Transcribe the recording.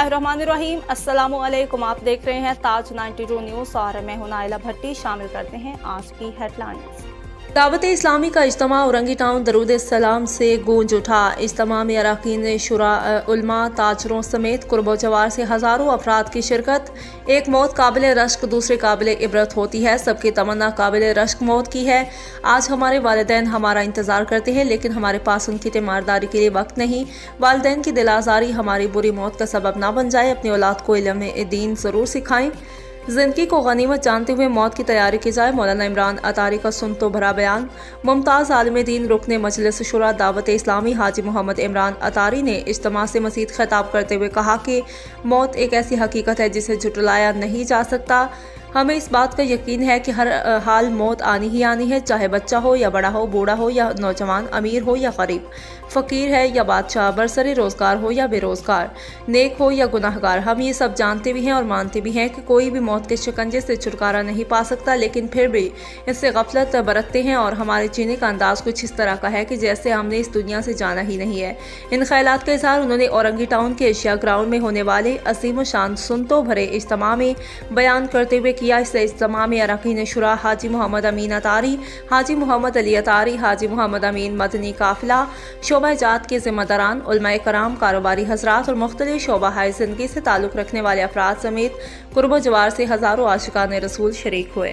बिस्मिल्लाहिर्रहमानिर्रहीम। अस्सलामु अलैकुम। आप देख रहे हैं ताज 92 न्यूज़ और मैं हूं नाइला भट्टी। शामिल करते हैं आज की हेडलाइंस। दावत इस्लामी का इज्तिमा औरंगी टाउन दरूद सलाम से गूंज उठा। इज्तिमा में अरकान शुरा, उलमा, ताजरों समेत कुर्बो जवार से हज़ारों अफराद की शिरकत। एक मौत काबिल रश्क दूसरे काबिल इबरत होती है। सबकी तमन्ना काबिल रश्क मौत की है। आज हमारे वालिदैन हमारा इंतज़ार करते हैं, लेकिन हमारे पास उनकी तीमारदारी के लिए वक्त नहीं। वालिदैन की दिल आज़ारी हमारी बुरी मौत का सबब ना बन जाए। अपनी औलाद को इल्म दीन ज़रूर सिखाएं। ज़िंदगी को गनीमत जानते हुए मौत की तैयारी की जाए। मौलाना इमरान अतारी का सुन तो भरा बयान। मुमताज़ आलिम दीन रुकने मजलिस शुरा दावत इस्लामी हाजी मोहम्मद इमरान अतारी ने इज्तिमा से मज़ीद खिताब करते हुए कहा कि मौत एक ऐसी हकीकत है जिसे झुटलाया नहीं जा सकता। हमें इस बात का यकीन है कि हर हाल मौत आनी ही आनी है, चाहे बच्चा हो या बड़ा हो, बूढ़ा हो या नौजवान, अमीर हो या गरीब, फ़कीर है या बादशाह, बरसरे रोज़गार हो या बेरोज़गार, नेक हो या गुनाहगार। हम ये सब जानते भी हैं और मानते भी हैं कि कोई भी मौत के शिकंजे से छुटकारा नहीं पा सकता, लेकिन फिर भी इससे गफलत बरतते हैं और हमारे जीने का अंदाज़ कुछ इस तरह का है कि जैसे हमने इस दुनिया से जाना ही नहीं है। इन ख्यालात का इज़हार उन्होंने औरंगी टाउन के एशिया ग्राउंड में होने वाले असीम शान सुनतो भरे इज्तिमा में बयान करते हुए किया। इस इज्तिमा में अरकान शुरा हाजी मोहम्मद अमीन अतारी, हाजी मोहम्मद अली अतारी, हाजी मोहम्मद अमीन मदनी काफिला, शोबा जात के ज़िम्मेदारान, उलमाए कराम, कारोबारी हजरात और मुख्तलिफ शोबा ज़िंदगी से ताल्लुक़ रखने वाले अफराद समेत कुर्बो जवार से हज़ारों आशिकान रसूल शरीक हुए।